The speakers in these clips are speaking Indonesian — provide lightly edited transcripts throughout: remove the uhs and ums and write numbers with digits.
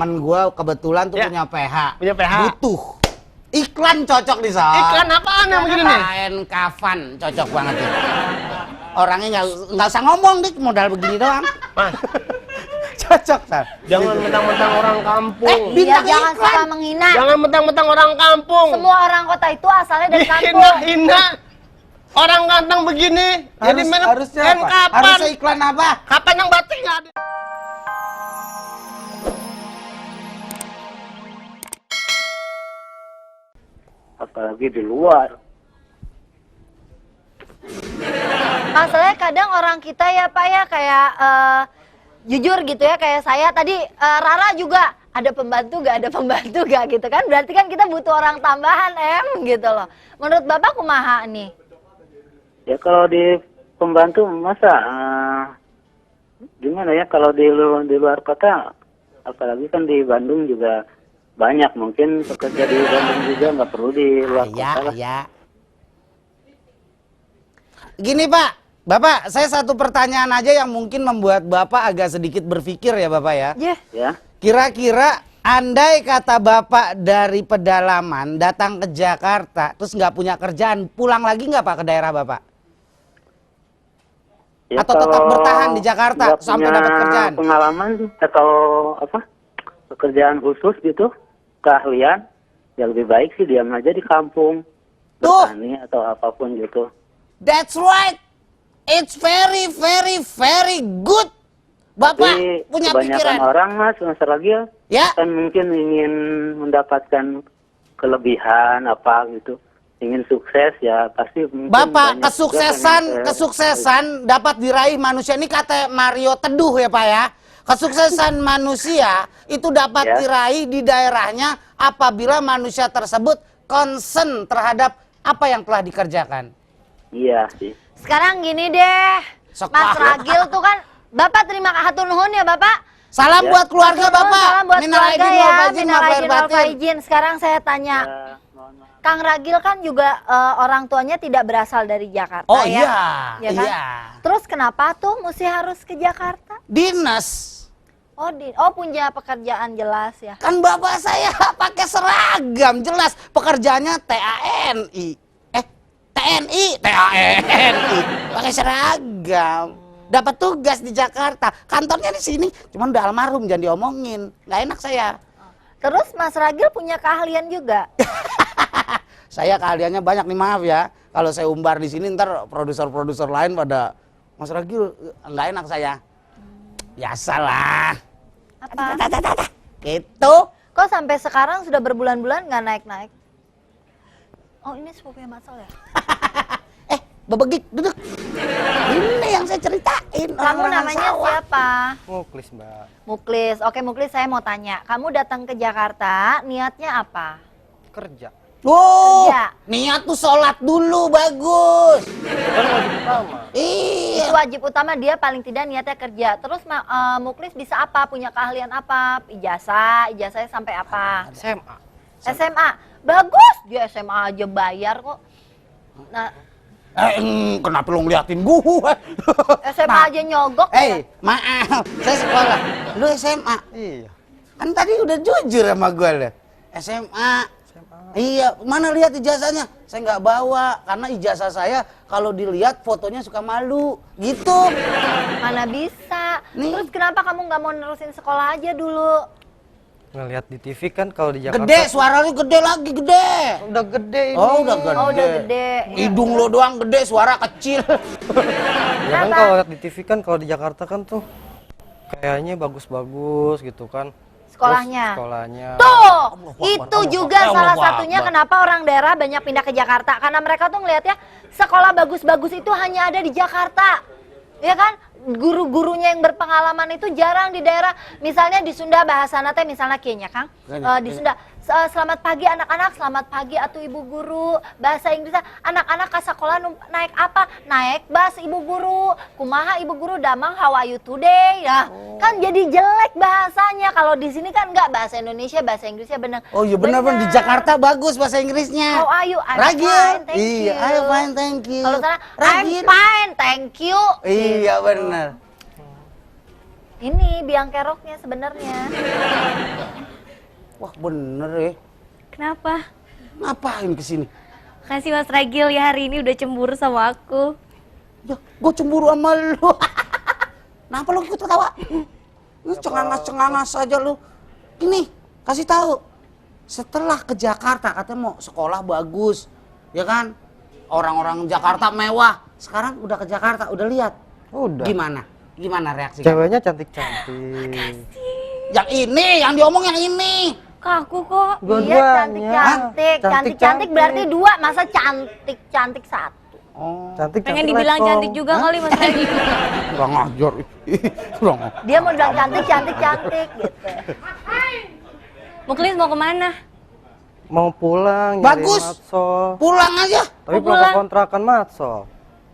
Temen gua kebetulan tuh Ya. punya PH. Punya PH. Butuh. Iklan cocok nih, Sob. Iklan apaan yang begini nih? Kain kafan cocok banget tuh. Orangnya nggak usah ngomong dik, modal begini doang. Mas, Cocok, Sob. jangan mentang-mentang orang kampung. Iya, Bintang jangan iklan. suka menghina. Jangan mentang-mentang orang kampung. Semua orang kota itu asalnya dari kampung. Dihina-hina. Orang ganteng begini. Jadi Harusnya main apa? kapan? Harusnya iklan apa? Kapan yang batik nggak ada? Apalagi di luar. Masalahnya kadang orang kita ya Pak ya kayak jujur gitu ya kayak saya tadi Rara juga ada pembantu gak gitu kan, berarti kan kita butuh orang tambahan gitu loh. Menurut Bapak kumaha nih? Ya kalau di pembantu masa gimana ya kalau di luar kota, apalagi kan di Bandung juga banyak, mungkin pekerja di Bandung juga nggak perlu di luar kota lah. Ya. Gini Pak, Bapak, saya satu pertanyaan aja yang mungkin membuat Bapak agak sedikit berpikir ya Bapak ya. Yeah. Ya, Kira-kira andai kata Bapak dari pedalaman datang ke Jakarta, terus nggak punya kerjaan, pulang lagi nggak Pak ke daerah Bapak? ya Atau tetap kalau bertahan di Jakarta nggak sampai punya dapat kerjaan? Pengalaman atau apa pekerjaan khusus gitu, keahlian, ya lebih baik sih diam aja di kampung, Tuh. bertani atau apapun gitu. That's right. It's very, very, very good. Bapak Tapi punya kebanyakan pikiran. orang Mas Ragil Ya. kan mungkin ingin mendapatkan kelebihan apa gitu, ingin sukses ya pasti mungkin Bapak, banyak juga pengen kesuksesan dapat diraih manusia. Ini kata Mario Teduh ya Pak ya. Kesuksesan manusia itu dapat Ya. diraih di daerahnya apabila manusia tersebut concern terhadap apa yang telah dikerjakan. Iya sih. Sekarang gini deh, Sok Mas Pak. Ragil tuh kan, Bapak terima hatur nuhun ya Bapak. Salam Ya. buat keluarga Hatur nuhun, Bapak. Salam buat Minal keluarga aidin wal ya, faizin, minal maaf lahir aidin wal batin. faizin. Sekarang saya tanya, Ya, mohon maaf. Kang Ragil kan juga orang tuanya tidak berasal dari Jakarta Oh ya. iya, Ya kan? iya. Terus kenapa tuh mesti harus ke Jakarta? Dinas. Oh punya pekerjaan jelas ya. Kan bapak saya pakai seragam, jelas pekerjaannya TANI. TNI, TANI. Pakai seragam. Dapat tugas di Jakarta. Kantornya di sini, cuman udah almarhum jangan diomongin. Nggak enak saya. Terus Mas Ragil punya keahlian juga. Saya keahliannya banyak nih, maaf ya. Kalau saya umbar di sini ntar produser-produser lain pada Mas Ragil nggak enak saya. Biasalah. Apa? Gitu. Kok sampai sekarang sudah berbulan-bulan nggak naik-naik? Oh ini sepupunya Mas Sol ya? Bebegik, duduk. Ini yang saya ceritain. Kamu orang-orang namanya sawah. siapa? Muklis, Mbak. Muklis. Oke Muklis, saya mau tanya. Kamu datang ke Jakarta, niatnya apa? Kerja. Oh, Kerja. niat tuh sholat dulu, bagus. Kan wajib utama. Iya. Itu wajib utama, dia paling tidak niatnya kerja. Terus Muklis bisa apa? Punya keahlian apa? Ijazahnya sampai apa? SMA. SMA. Bagus, dia SMA aja bayar kok. Nah, Kenapa lu ngeliatin gua? SMA aja nyogok ya? Maaf, saya sekolah. Lu SMA. Iya. Kan tadi udah jujur sama gua lah. SMA. Iya, mana lihat ijazahnya? Saya nggak bawa karena ijazah saya kalau dilihat fotonya suka malu, gitu. Mana bisa. Nih. Terus kenapa kamu nggak mau nerusin sekolah aja dulu? Ngelihat di TV kan kalau di Jakarta. Gede, suara lu gede lagi, gede. Udah gede ini. Oh, udah gede. Oh udah gede. Hidung lo doang gede, suara kecil. Ya kan Kenapa? kalau lihat di TV kan kalau di Jakarta kan tuh kayaknya bagus-bagus gitu kan. Sekolahnya. Terus sekolahnya. Tuh, Allahu itu Akbar, juga Allahu salah Akbar. satunya kenapa orang daerah banyak pindah ke Jakarta. Karena mereka tuh ngelihatnya sekolah bagus-bagus itu hanya ada di Jakarta. Ya kan? Guru-gurunya yang berpengalaman itu jarang di daerah. Misalnya di Sunda bahasa nate misalnya kayaknya Kang. Di Sunda selamat pagi anak-anak, selamat pagi atuh ibu guru. Bahasa Inggrisnya anak-anak ke sekolah naik apa? Naik bus ibu guru. Kumaha ibu guru damang how are you today? Ya, kan jadi jelek bahasanya. Kalau di sini kan enggak, bahasa Indonesia, bahasa Inggrisnya benar. Oh iya benar di Jakarta bagus bahasa Inggrisnya. How are you? I'm Ragil. fine, thank Iya, you. I'm fine, thank you. Kalau sana I'm Ragil. fine, thank you. Iya Gitu. benar. Ini biang keroknya sebenarnya. Wah bener ya. Kenapa? Ngapain kesini? Kasih Mas Ragil ya hari ini udah cemburu sama aku. Ya, gue cemburu sama lu. Kenapa lu ikut ketawa? Lu cengangas-cengangas aja lu. Ini, kasih tahu. Setelah ke Jakarta katanya mau sekolah bagus, ya kan? Orang-orang Jakarta mewah. Sekarang udah ke Jakarta, udah lihat. Udah. Gimana? Gimana reaksi? Ceweknya cantik-cantik. Yang ini, yang diomong yang ini. Ke aku kok. Iya, Dua-duanya. cantik-cantik berarti 2, masa cantik-cantik 1. Oh, Cantik, Pengen cantik dibilang level. cantik juga kali Mas Ragil. kurang ngajar. Kurang. Dia mau bilang cantik gitu. Muklis mau kemana? Mau pulang nyari Bagus. Matsol. Pulang aja. Tapi Mau pulang ke pulang. kontrakan Matsol.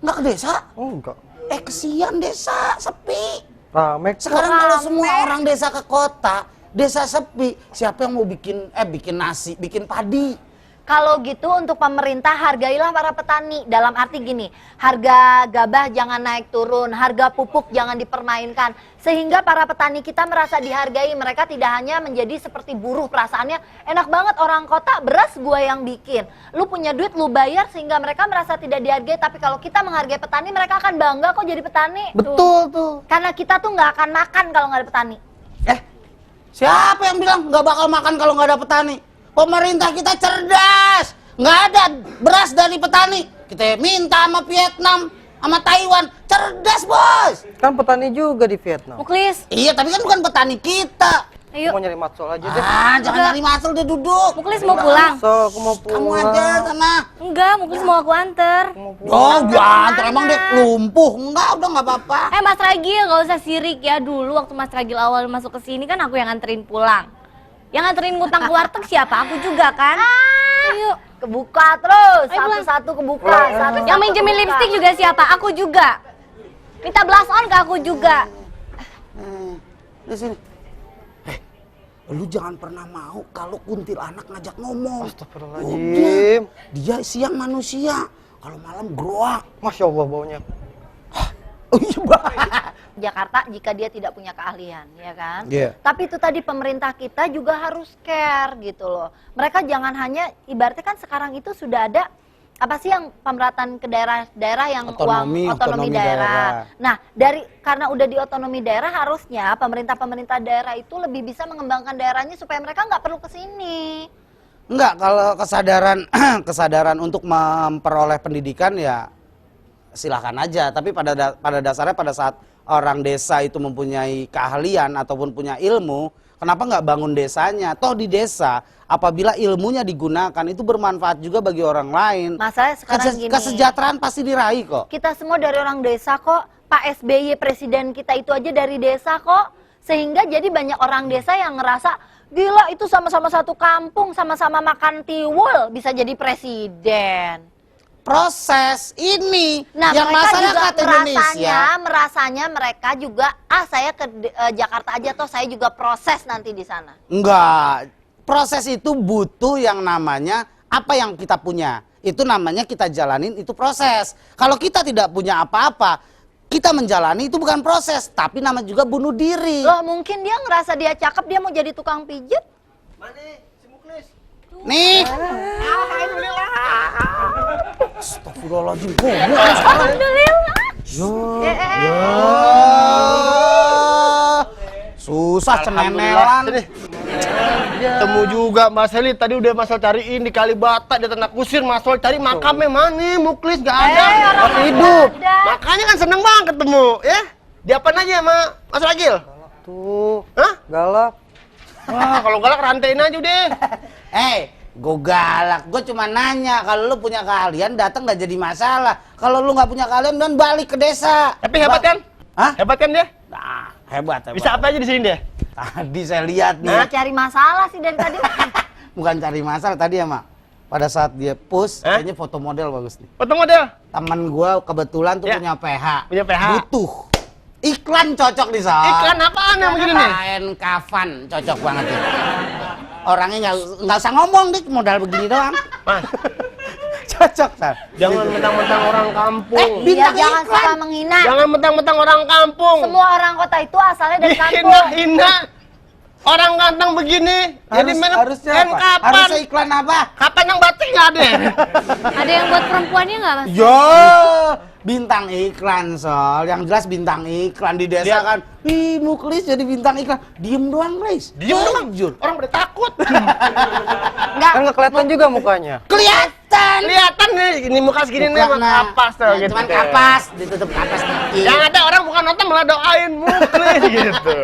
Nggak ke desa. Enggak. Kesian desa, sepi. Rame kok. Sekarang kalau semua orang desa ke kota, desa sepi, siapa yang mau bikin nasi, bikin padi? Kalau gitu untuk pemerintah hargailah para petani. Dalam arti gini, harga gabah jangan naik turun, harga pupuk jangan dipermainkan. Sehingga para petani kita merasa dihargai, mereka tidak hanya menjadi seperti buruh. Perasaannya enak banget orang kota, beras gua yang bikin. Lu punya duit, lu bayar sehingga mereka merasa tidak dihargai. Tapi kalau kita menghargai petani, mereka akan bangga kok jadi petani. Betul tuh. Karena kita tuh nggak akan makan kalau nggak ada petani. Siapa yang bilang nggak bakal makan kalau nggak ada petani? Pemerintah kita cerdas, nggak ada beras dari petani. Kita minta sama Vietnam, sama Taiwan, cerdas bos. Kan petani juga di Vietnam. Muklis, Iya, tapi kan bukan petani kita. ayo. Mau nyari Matsol aja deh. Jangan nyari masuk dia duduk. Muklis mau pulang? Matsol, aku mau pulang. Kamu aja sana. Enggak, Muklis mau aku anter. Oh, diantar emang dia lumpuh. Enggak, udah nggak apa-apa. Mas Ragil, nggak usah sirik ya. Dulu waktu Mas Ragil awal masuk ke sini kan aku yang anterin pulang. Yang anterin ngutang ke warteg siapa? Aku juga kan. Ayo. Kebuka terus, Ayo pulang. satu-satu kebuka. Satu-satu Yang minjemin kebuka. lipstik juga siapa? Aku juga. Minta blush on ke aku juga. Di sini. Lu jangan pernah mau kalau kuntilanak ngajak ngomong. Astagfirullahaladzim. Dia siang manusia, kalau malam groak. Masya Allah baunya. Oh iya, Mbak. Jakarta jika dia tidak punya keahlian, ya kan? Iya. Tapi itu tadi pemerintah kita juga harus care gitu loh. Mereka jangan hanya ibaratnya kan sekarang itu sudah ada apa sih yang pemerataan ke daerah-daerah yang Otonomi daerah. Nah, karena udah di otonomi daerah harusnya pemerintah daerah itu lebih bisa mengembangkan daerahnya supaya mereka nggak perlu ke sini. Enggak, kalau kesadaran untuk memperoleh pendidikan ya silakan aja. Tapi pada dasarnya pada saat orang desa itu mempunyai keahlian ataupun punya ilmu, kenapa nggak bangun desanya? Toh di desa apabila ilmunya digunakan itu bermanfaat juga bagi orang lain. Masalahnya sekarang gini. Kesejahteraan pasti diraih kok. Kita semua dari orang desa kok. Pak SBY presiden kita itu aja dari desa kok. Sehingga jadi banyak orang desa yang ngerasa gila itu sama-sama satu kampung, sama-sama makan tiwul bisa jadi presiden. Proses ini Nah, yang mereka juga masyarakat Indonesia merasanya mereka juga saya ke Jakarta aja toh saya juga proses nanti di sana. enggak. Proses itu butuh yang namanya apa yang kita punya. Itu namanya kita jalanin, itu proses. Kalau kita tidak punya apa-apa, kita menjalani itu bukan proses, tapi nama juga bunuh diri. Loh, mungkin dia ngerasa dia cakep, dia mau jadi tukang pijit. Nih. Astagfirullahaladzim. Alhamdulillah. Susah cenenelan. Temu juga Mas Heli tadi udah Mas Sol cariin di Kalibata di Tanah Kusir. Mas Sol cari makamnya mana? Muklis gak ada. Orang Hidup. ada. Makanya kan seneng banget ketemu, ya. Diapain aja sama Mas Ragil? Tuh, Hah? galak. Wah, kalau galak rantain aja deh. Gue galak, gue cuma nanya kalau lu punya keahlian datang nggak jadi masalah. Kalau lu nggak punya keahlian dan balik ke desa. Tapi hebat kan? Hah? Hebat kan dia? Nah, hebat. Bisa apa aja di sini dia? Tadi saya lihat nih, Dia cari masalah sih dari tadi. bukan cari masalah tadi ya mak. Pada saat dia push, Hah? kayaknya foto model bagus nih. Foto model. Temen gue kebetulan tuh Ya. punya PH. Punya PH. Butuh. Iklan cocok di sana. Iklan apaan yang begini nih? Kain kafan cocok banget ya. Orangnya nggak usah ngomong deh, modal begini doang. Mas, cocok, Sal. Jangan mentang-mentang orang kampung. Iya, Bintang jangan iklan. suka menghina. Jangan mentang-mentang orang kampung. Semua orang kota itu asalnya dari kampung. Dihina-hina. Orang ganteng begini. Jadi Harusnya kan apa? kapan? Harusnya iklan apa? Kapan yang batik nggak ada? Ada yang buat perempuannya nggak Mas? Yo, bintang iklan, Sol. Yang jelas bintang iklan di desa Dia- kan. Ih, Muklis jadi bintang iklan. Diem doang, Lis. Diem doang. Jujur. Orang pada takut. Enggak. Kan nggak kelihatan juga mukanya. Kelihatan. Kelihatan nih, ini muka segini nih emang Mukanya. kapas tuh Ya, gitu. cuman kapas, ditutup kapas dikit. Yang ada orang bukan nonton malah doain Muklis gitu.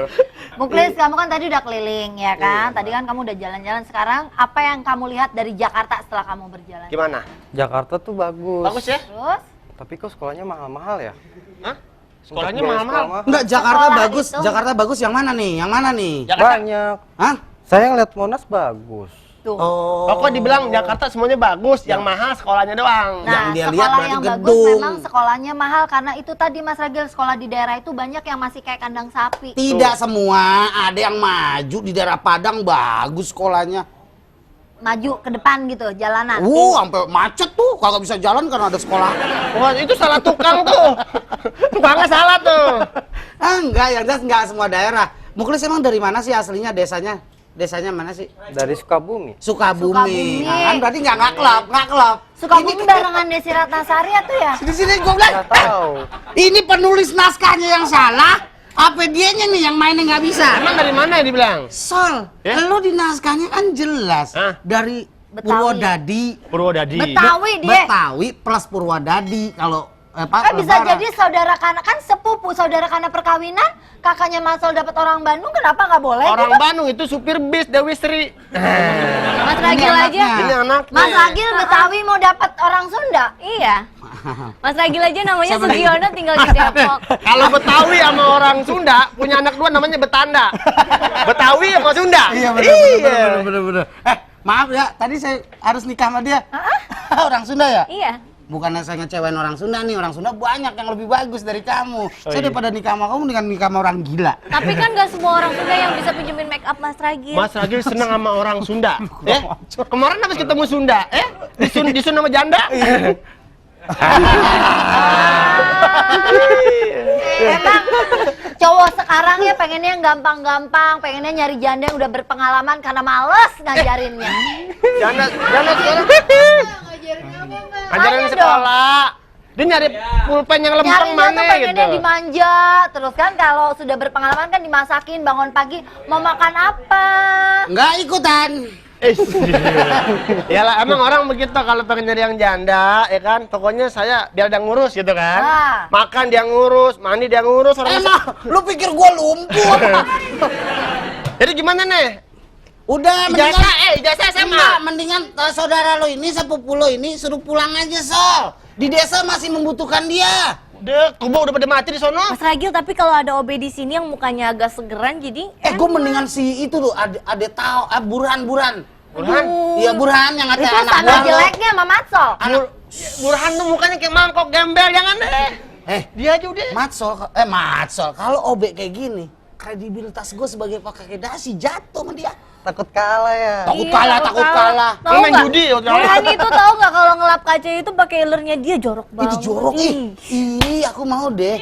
Muklis, kamu kan tadi udah keliling ya kan? Tadi kan kamu udah jalan-jalan. Sekarang apa yang kamu lihat dari Jakarta setelah kamu berjalan? Gimana? Jakarta tuh bagus. Bagus ya? Terus? Tapi kok sekolahnya mahal-mahal ya? Hah? Sekolahnya Untuk biaya mahal-mahal. sekolah Enggak, Jakarta Sekolah bagus. itu- Jakarta bagus yang mana nih? Yang mana nih? Jakarta. Banyak. Hah? Saya ngeliat Monas bagus. Tuh. Oh. Kok dibilang Jakarta semuanya bagus, yang mahal sekolahnya doang. Yang Nah, dia lihat sekolah berarti yang bagus gedung. memang sekolahnya mahal karena itu tadi Mas Ragil, sekolah di daerah itu banyak yang masih kayak kandang sapi. Tidak semua, ada yang maju di daerah Padang bagus sekolahnya. Maju ke depan gitu, jalanan. Sampai macet tuh, kagak bisa jalan karena ada sekolah. Wah, itu salah tukang tuh. Tukangnya salah tuh. Enggak, yang jelas enggak semua daerah. Muklis emang dari mana sih aslinya desanya? Desanya mana sih? Dari Sukabumi. Sukabumi. Sukabumi. Nah, kan berarti nggak klub. Sukabumi barengan Desi Ratnasari ya tuh ya? Di sini gue bilang, Nggak tahu. ini penulis naskahnya yang salah, apa dianya nih yang mainnya nggak bisa? Emang dari mana ya dibilang? Sol, Ya? lo di naskahnya kan jelas Hah? dari Betawi. Purwodadi, Purwodadi. Betawi dia. Betawi plus Purwodadi. Kalau Kan bisa Lebaran. jadi saudara kana, kan sepupu saudara kana perkawinan, kakaknya Masol dapat orang Bandung, kenapa nggak boleh Orang gitu? Bandung itu supir bis Dewi Sri. Mas Ragil aja. Ini anaknya. Mas Ragil Betawi mau dapat orang Sunda. Iya. Mas Ragil aja namanya Siapa lagi? Sugiono tinggal di Depok. Kalau Betawi sama orang Sunda punya anak dua namanya Betanda. Betawi sama Sunda. Iya bener. Maaf ya, tadi saya harus nikah sama dia. Orang Sunda ya? Iya. Bukannya saya ngecewain orang Sunda nih, orang Sunda banyak yang lebih bagus dari kamu. Saya iya. daripada nikah sama kamu dengan nikah sama orang gila. Tapi kan gak semua orang Sunda yang bisa pinjemin make up Mas Ragil. Mas Ragil seneng sama orang Sunda. Kemarin habis ketemu Sunda, disun sama janda. Emang cowok sekarang ya pengennya yang gampang-gampang, pengennya nyari janda yang udah berpengalaman karena males ngajarinnya. Janda sekarang. Ajarin Ayo di sekolah. Dia nyari pulpen yang lempeng Nyarinya mana tuh pengennya gitu. dimanja, terus kan kalau sudah berpengalaman kan dimasakin, bangun pagi mau makan apa? Nggak ikutan. Yalah emang orang begitu kalau pengen nyari yang janda, ya kan? Pokoknya saya biar dia ngurus gitu kan. Ah. Makan dia ngurus, mandi dia ngurus. Orang Emang, lu pikir gua lumpuh? Jadi gimana nih? Udah, Ijazah SMA. Enggak, mendingan saudara lo ini, sepupu lo ini suruh pulang aja, Sol. Di desa masih membutuhkan dia. Udah, kubu udah pada mati di sono. Mas Ragil, tapi kalau ada OB di sini yang mukanya agak segeran jadi Gue mendingan si itu tuh, ada tahu, Burhan. Burhan? Iya, Burhan yang ada Itu anak sama buah lo. jeleknya sama Matsol. Burhan tuh mukanya kayak mangkok gembel, jangan deh. Dia aja udah. Matsol, kalau OB kayak gini, kredibilitas gue sebagai pakai dasi jatuh sama dia. Takut kalah ya. Takut kalah. Tahu Lu main nggak? judi, Burhan itu tahu nggak kalau ngelap kaca itu pakai ilernya dia jorok banget. Itu jorok, ih, aku mau deh.